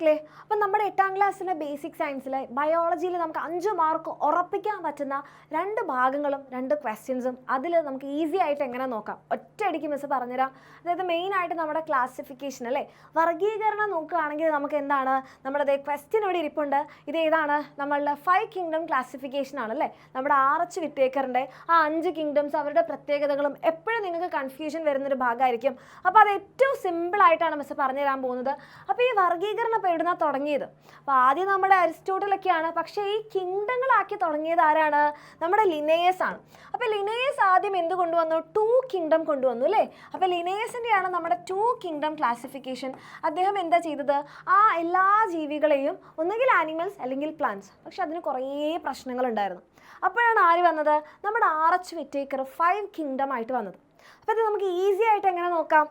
മക്കളെ, അപ്പം നമ്മുടെ 8ാം ക്ലാസ്സിലെ ബേസിക് സയൻസിലെ ബയോളജിയിൽ നമുക്ക് 5 മാർക്ക് ഉറപ്പിക്കാൻ പറ്റുന്ന 2 ഭാഗങ്ങളും 2 ക്വസ്റ്റ്യൻസും അതിൽ നമുക്ക് ഈസി ആയിട്ട് എങ്ങനെ നോക്കാം ഒറ്റയടിക്ക് മിസ് പറഞ്ഞുതരാം. അതായത് മെയിനായിട്ട് നമ്മുടെ ക്ലാസിഫിക്കേഷൻ അല്ലേ, വർഗീകരണം നോക്കുകയാണെങ്കിൽ നമുക്ക് എന്താണ് നമ്മുടെ ക്വസ്റ്റ്യൻ ഇവിടെ ഇരിപ്പുണ്ട്. ഇത് ഏതാണ്? നമ്മളുടെ 5 കിങ്ഡം ക്ലാസിഫിക്കേഷൻ ആണല്ലേ, നമ്മുടെ ആർച്ച് വിറ്റേക്കറിൻ്റെ ആ 5 കിങ്ഡംസ് അവരുടെ പ്രത്യേകതകളും എപ്പോഴും നിങ്ങൾക്ക് കൺഫ്യൂഷൻ വരുന്നൊരു ഭാഗമായിരിക്കും. അപ്പോൾ അത് ഏറ്റവും സിമ്പിളായിട്ടാണ് മിസ് പറഞ്ഞുതരാൻ പോകുന്നത്. അപ്പോൾ ഈ വർഗീകരണം ഇപ്പോൾ എവിടുന്നാണ് തുടങ്ങിയത്? അപ്പോൾ ആദ്യം നമ്മുടെ അരിസ്റ്റോട്ടിലൊക്കെയാണ്, പക്ഷേ ഈ കിങ്ഡങ്ങളാക്കി തുടങ്ങിയത് ആരാണ്? നമ്മുടെ ലിനേയസ് ആണ്. അപ്പോൾ ലിനേയസ് ആദ്യം എന്ത് കൊണ്ടുവന്നു? 2 കിങ്ഡം കൊണ്ടുവന്നു അല്ലേ. അപ്പോൾ ലിനേയസിൻ്റെയാണ് നമ്മുടെ 2 കിങ്ഡം ക്ലാസിഫിക്കേഷൻ. അദ്ദേഹം എന്താ ചെയ്തത്? ആ എല്ലാ ജീവികളെയും ഒന്നുകിൽ ആനിമൽസ് അല്ലെങ്കിൽ പ്ലാന്റ്സ്, പക്ഷെ അതിന് കുറേ പ്രശ്നങ്ങളുണ്ടായിരുന്നു. അപ്പോഴാണ് ആര് വന്നത്? നമ്മുടെ ആർച്ച് വിറ്റേക്കർ 5 കിങ്ഡം ആയിട്ട് വന്നത്. അപ്പോൾ ഇത് നമുക്ക് ഈസി ആയിട്ട് എങ്ങനെ നോക്കാം?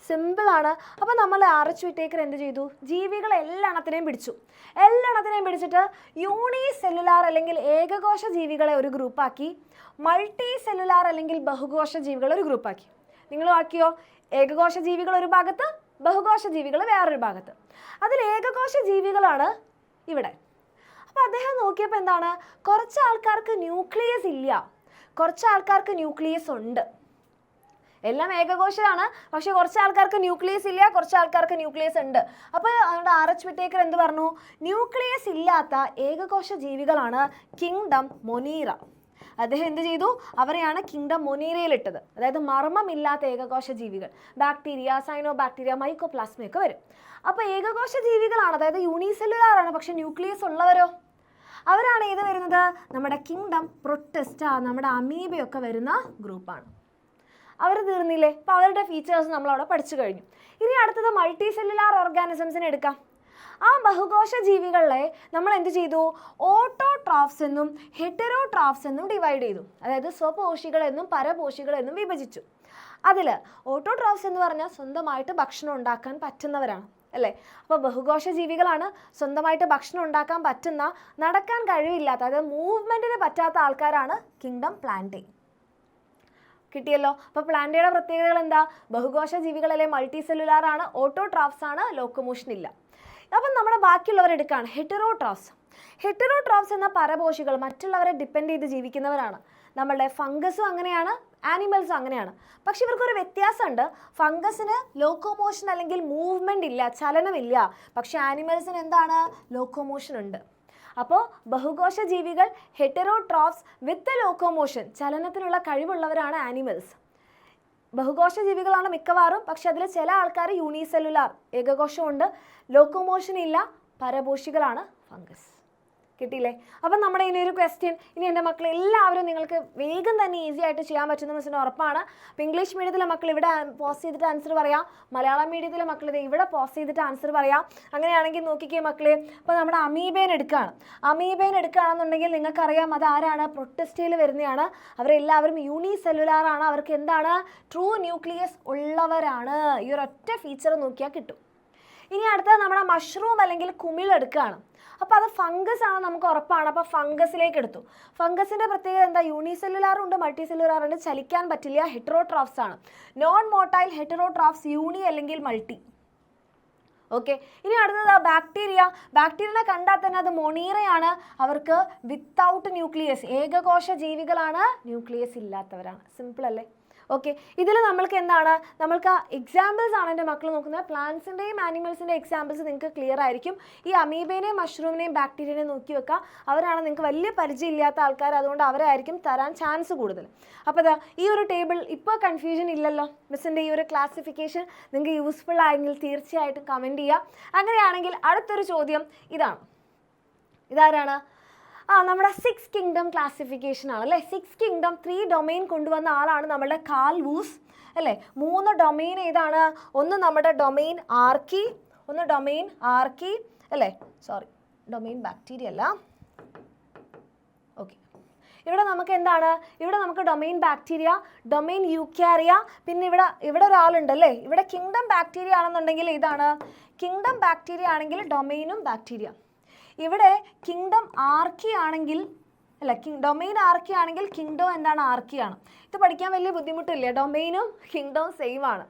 സിമ്പിളാണ്. അപ്പോൾ നമ്മൾ ആർച്ച് വിറ്റേക്കർ എന്ത് ചെയ്തു? ജീവികളെ എല്ലാത്തിനെയും പിടിച്ചിട്ട് യൂണി സെല്ലുലാർ അല്ലെങ്കിൽ ഏകകോശ ജീവികളെ ഒരു ഗ്രൂപ്പാക്കി, മൾട്ടി സെല്ലുലാർ അല്ലെങ്കിൽ ബഹുകോശ ജീവികളെ ഒരു ഗ്രൂപ്പാക്കി. നിങ്ങൾ ആക്കിയോ? ഏകകോശ ജീവികൾ ഒരു ഭാഗത്ത്, ബഹുകോശ ജീവികൾ വേറൊരു ഭാഗത്ത്. അതിൽ ഏകകോശ ജീവികളാണ് ഇവിടെ. അപ്പോൾ അദ്ദേഹം നോക്കിയപ്പോൾ എന്താണ്? കുറച്ച് ആൾക്കാർക്ക് ന്യൂക്ലിയസ് ഇല്ല, കുറച്ച് ആൾക്കാർക്ക് ന്യൂക്ലിയസ് ഉണ്ട്. എല്ലാം ഏകകോശമാണ്, പക്ഷെ കുറച്ച് ആൾക്കാർക്ക് ന്യൂക്ലിയസ് ഇല്ല, കുറച്ച് ആൾക്കാർക്ക് ന്യൂക്ലിയസ് ഉണ്ട്. അപ്പോൾ അതുകൊണ്ട് ആർച്ച് വിറ്റേക്കർ എന്ത് പറഞ്ഞു? ന്യൂക്ലിയസ് ഇല്ലാത്ത ഏകകോശ ജീവികളാണ് കിങ്ഡം മൊനീറ. അദ്ദേഹം എന്ത് ചെയ്തു? അവരെയാണ് കിങ്ഡം മൊനീറയിലിട്ടത്. അതായത് മർമ്മമില്ലാത്ത ഏകകോശ ജീവികൾ, ബാക്ടീരിയ, സൈനോ ബാക്ടീരിയ, മൈക്കോപ്ലാസ്മയൊക്കെ വരും. അപ്പോൾ ഏകകോശ ജീവികളാണ്, അതായത് യൂണിസെല്ലുലാറാണ്, പക്ഷെ ന്യൂക്ലിയസ് ഉള്ളവരോ? അവരാണ് ഏത് വരുന്നത്? നമ്മുടെ കിങ്ഡം പ്രൊട്ടിസ്റ്റ, നമ്മുടെ അമീബയൊക്കെ വരുന്ന ഗ്രൂപ്പാണ്. അവർ തീർന്നില്ലേ? അപ്പോൾ അവരുടെ ഫീച്ചേഴ്സ് നമ്മളവിടെ പഠിച്ചു കഴിഞ്ഞു. ഇനി അടുത്തത് മൾട്ടി സെല്ലുലാർ ഓർഗാനിസംസിനെ എടുക്കാം. ആ ബഹുകോശ ജീവികളെ നമ്മൾ എന്ത് ചെയ്തു? ഓട്ടോട്രോഫ്സ് എന്നും ഹെറ്ററോട്രോഫ്സ് എന്നും ഡിവൈഡ് ചെയ്തു. അതായത് സ്വപോഷികളെന്നും പരപോഷികളെന്നും വിഭജിച്ചു. അതിൽ ഓട്ടോട്രോഫ്സ് എന്ന് പറഞ്ഞാൽ സ്വന്തമായിട്ട് ഭക്ഷണം ഉണ്ടാക്കാൻ പറ്റുന്നവരാണ് അല്ലേ. അപ്പോൾ ബഹുകോശ ജീവികളാണ്, സ്വന്തമായിട്ട് ഭക്ഷണം ഉണ്ടാക്കാൻ പറ്റുന്ന, നടക്കാൻ കഴിവില്ലാത്ത, അതായത് മൂവ്മെൻറ്റിന് പറ്റാത്ത ആൾക്കാരാണ് കിങ്ഡം പ്ലാന്റേ. കിട്ടിയല്ലോ. അപ്പോൾ പ്ലാന്റയുടെ പ്രത്യേകതകൾ എന്താ? ബഹുകോശ ജീവികളല്ലേ, മൾട്ടി സെല്ലുലാർ ആണ്, ഓട്ടോട്രോഫ്സ് ആണ്, ലോക്കോമോഷൻ ഇല്ല. അപ്പം നമ്മുടെ ബാക്കിയുള്ളവരെടുക്കുകയാണ് ഹെറ്ററോട്രോഫ്സ്. ഹെറ്ററോട്രോഫ്സ് എന്ന പരപോഷികൾ മറ്റുള്ളവരെ ഡിപ്പെൻഡ് ചെയ്ത് ജീവിക്കുന്നവരാണ്. നമ്മളുടെ ഫംഗസും അങ്ങനെയാണ്, ആനിമൽസും അങ്ങനെയാണ്. പക്ഷെ ഇവർക്കൊരു വ്യത്യാസമുണ്ട്. ഫംഗസിന് ലോക്കോമോഷൻ അല്ലെങ്കിൽ മൂവ്മെൻ്റ് ഇല്ല, ചലനമില്ല. പക്ഷെ ആനിമൽസിന് എന്താണ്? ലോക്കോമോഷൻ ഉണ്ട്. അപ്പോൾ ബഹുകോശ ജീവികൾ ഹെറ്ററോട്രോഫ്സ് വിത്ത് ലോക്കോമോഷൻ, ചലനത്തിനുള്ള കഴിവുള്ളവരാണ് ആനിമൽസ്. ബഹുകോശ ജീവികളാണ് മിക്കവാറും, പക്ഷെ അതിൽ ചില ആൾക്കാർ യൂണിസെല്ലുലാർ, ഏകകോശമുണ്ട്, ലോക്കോമോഷൻ ഇല്ല, പരപോഷികളാണ് ഫംഗസ്. കിട്ടിയില്ലേ? അപ്പം നമ്മുടെ ഇനി ഒരു ക്വസ്റ്റ്യൻ, ഇനി എൻ്റെ മക്കൾ എല്ലാവരും നിങ്ങൾക്ക് വേഗം തന്നെ ഈസി ആയിട്ട് ചെയ്യാൻ പറ്റുന്ന മിസ്സിന് ഉറപ്പാണ്. അപ്പോൾ ഇംഗ്ലീഷ് മീഡിയത്തിലെ മക്കൾ ഇവിടെ പോസ് ചെയ്തിട്ട് ആൻസർ പറയാം, മലയാളം മീഡിയത്തിലെ മക്കൾ ഇവിടെ പോസ് ചെയ്തിട്ട് ആൻസർ പറയാം. അങ്ങനെയാണെങ്കിൽ നോക്കിക്കേ മക്കളെ, അപ്പോൾ നമ്മുടെ അമീബേനെ എടുക്കുകയാണെന്നുണ്ടെങ്കിൽ നിങ്ങൾക്കറിയാം അത് ആരാണ്? പ്രൊട്ടിസ്റ്റയിൽ വരുന്നതാണ്. അവരെല്ലാവരും യൂണിസെല്ലുലാർ ആണ്, അവർക്ക് എന്താണ്? ട്രൂ ന്യൂക്ലിയസ് ഉള്ളവരാണ്. ഈ ഒരൊറ്റ ഫീച്ചർ നോക്കിയാൽ കിട്ടും. ഇനി അടുത്തത് നമ്മുടെ മഷ്റൂം അല്ലെങ്കിൽ കുമിൾ എടുക്കുകയാണ്. അപ്പോൾ അത് ഫംഗസ് ആണ്, നമുക്ക് ഉറപ്പാണ്. അപ്പോൾ ഫംഗസിലേക്ക് എടുത്തു. ഫംഗസിൻ്റെ പ്രത്യേകത എന്താ? യൂണിസെല്ലുലാറും ഉണ്ട്, മൾട്ടി സെല്ലുലാർ ഉണ്ട്, ചലിക്കാൻ പറ്റില്ല, ഹെറ്ററോട്രോഫ്സ് ആണ്. നോൺ മോട്ടൈൽ ഹെറ്ററോട്രോഫ്സ്, യൂണി അല്ലെങ്കിൽ മൾട്ടി. ഓക്കെ. ഇനി അടുത്തത് ബാക്ടീരിയനെ കണ്ടാൽ തന്നെ അത് മൊണീറയാണ്. അവർക്ക് വിത്തൗട്ട് ന്യൂക്ലിയസ്, ഏകകോശ ജീവികളാണ്, ന്യൂക്ലിയസ് ഇല്ലാത്തവരാണ്. സിമ്പിൾ അല്ലേ? ഓക്കെ. ഇതിൽ നമ്മൾക്ക് എന്താണ്? നമ്മൾക്ക് എക്സാമ്പിൾസ് ആണ് എൻ്റെ മക്കൾ നോക്കുന്നത്. പ്ലാന്റ്സിൻ്റെയും ആനിമൽസിൻ്റെയും എക്സാമ്പിൾസ് നിങ്ങൾക്ക് ക്ലിയർ ആയിരിക്കും. ഈ അമീബേനെയും മഷ്റൂമിനെയും ബാക്ടീരിയനെയും നോക്കി വെക്കുക. അവരാണ് നിങ്ങൾക്ക് വലിയ പരിചയമില്ലാത്ത ആൾക്കാർ, അതുകൊണ്ട് അവരായിരിക്കും തരാൻ ചാൻസ് കൂടുതൽ. അപ്പോൾ ഇതാ ഈ ഒരു ടേബിൾ ഇപ്പോൾ കൺഫ്യൂഷൻ ഇല്ലല്ലോ. മിസ്സിൻ്റെ ഈ ഒരു ക്ലാസിഫിക്കേഷൻ നിങ്ങൾക്ക് യൂസ്ഫുൾ ആയെങ്കിൽ തീർച്ചയായിട്ടും കമൻറ്റ് ചെയ്യുക. അങ്ങനെയാണെങ്കിൽ അടുത്തൊരു ചോദ്യം ഇതാരാണ്? നമ്മുടെ 6 കിങ്ഡം ക്ലാസിഫിക്കേഷൻ ആണ് അല്ലേ. 6 കിങ്ഡം 3 ഡൊമെയിൻ കൊണ്ടുവന്ന ആളാണ് നമ്മുടെ കാൾ വൂസ് അല്ലേ. 3 ഡൊമെയിൻ ഏതാണ്? ഒന്ന് നമ്മുടെ ഡൊമെയിൻ ആർക്കി, ഒന്ന് ഡൊമെയിൻ ആർക്കി അല്ലേ, ഡൊമെയിൻ ബാക്ടീരിയ അല്ല. ഓക്കെ. ഇവിടെ നമുക്ക് എന്താണ്? ഇവിടെ നമുക്ക് ഡൊമെയിൻ ബാക്ടീരിയ, ഡൊമെയിൻ യൂക്കാരിയ, പിന്നെ ഇവിടെ ഒരാളുണ്ട് അല്ലേ. ഇവിടെ കിങ്ഡം ബാക്ടീരിയ ആണെന്നുണ്ടെങ്കിൽ ഇതാണ് കിങ്ഡം ബാക്ടീരിയ ആണെങ്കിൽ ഡൊമെയിനും ബാക്ടീരിയ. ഇവിടെ കിങ്ഡം ആർക്കി ആണെങ്കിൽ അല്ല, ഡൊമെയിൻ ആർക്കി ആണെങ്കിൽ കിങ്ഡം എന്താണ്? ആർക്കിയാണ്. ഇത് പഠിക്കാൻ വലിയ ബുദ്ധിമുട്ടില്ല, ഡൊമെയിനും കിങ്ഡവും സെയിം ആണ്.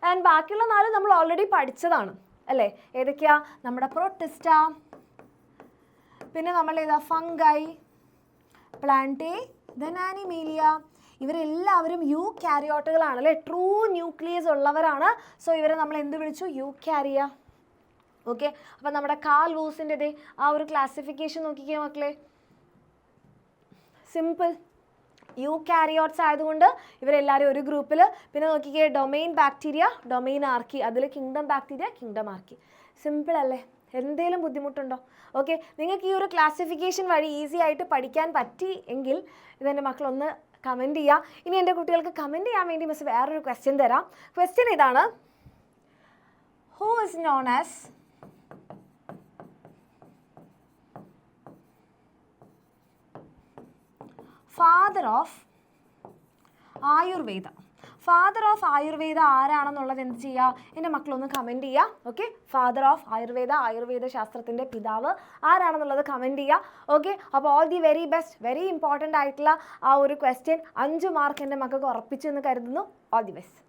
ആൻഡ് ബാക്കിയുള്ള 4 നമ്മൾ ഓൾറെഡി പഠിച്ചതാണ്. അല്ലേ? ഏതൊക്കെയാ? നമ്മുടെ പ്രൊട്ടിസ്റ്റ, പിന്നെ നമ്മൾ ഏതാ? Fungi, Plantae, then Animalia. ഇവരെല്ലാവരും യൂകാരിയോട്ടുകളാണ് അല്ലേ? ട്രൂ ന്യൂക്ലിയസ് ഉള്ളവരാണ്. സോ ഇവരെ നമ്മൾ എന്ത് വിളിച്ചു? യൂകാരിയ. ഓക്കെ, അപ്പം നമ്മുടെ കാൾ വൂസിൻ്റെ ആ ഒരു ക്ലാസിഫിക്കേഷൻ നോക്കിക്കേ മക്കളെ. സിമ്പിൾ, യൂകാരിയോട്സ് ആയതുകൊണ്ട് ഇവരെല്ലാവരും ഒരു ഗ്രൂപ്പിൽ. പിന്നെ നോക്കിക്കേ, ഡൊമെയിൻ ബാക്ടീരിയ, ഡൊമെയിൻ ആർക്കി, അതിൽ കിങ്ഡം ബാക്ടീരിയ, കിങ്ഡം ആർക്കി. സിമ്പിൾ അല്ലേ? എന്തെങ്കിലും ബുദ്ധിമുട്ടുണ്ടോ? ഓക്കെ, നിങ്ങൾക്ക് ഈ ഒരു ക്ലാസിഫിക്കേഷൻ വഴി ഈസി ആയിട്ട് പഠിക്കാൻ പറ്റി എങ്കിൽ ഇതെൻ്റെ മക്കളൊന്ന് കമൻറ്റ് ചെയ്യുക. ഇനി എൻ്റെ കുട്ടികൾക്ക് കമൻറ്റ് ചെയ്യാൻ വേണ്ടി മിസ് വേറൊരു ക്വസ്റ്റ്യൻ തരാം. ക്വസ്റ്റ്യൻ ഇതാണ്: who is known as father of Ayurveda? Father of Ayurveda ആരാണെന്നുള്ളത് എന്ത് ചെയ്യുക? എൻ്റെ മക്കളൊന്ന് കമൻറ്റ് ചെയ്യുക. Okay, father of Ayurveda, Ayurveda ശാസ്ത്രത്തിൻ്റെ പിതാവ് ആരാണെന്നുള്ളത് കമൻറ്റ് ചെയ്യുക. ഓക്കെ, അപ്പോൾ all the very best. Very important ആയിട്ടുള്ള ആ ഒരു ക്വസ്റ്റ്യൻ 5 മാർക്ക് എൻ്റെ മക്കൾക്ക് ഉറപ്പിച്ചു എന്ന് കരുതുന്നു. All the best.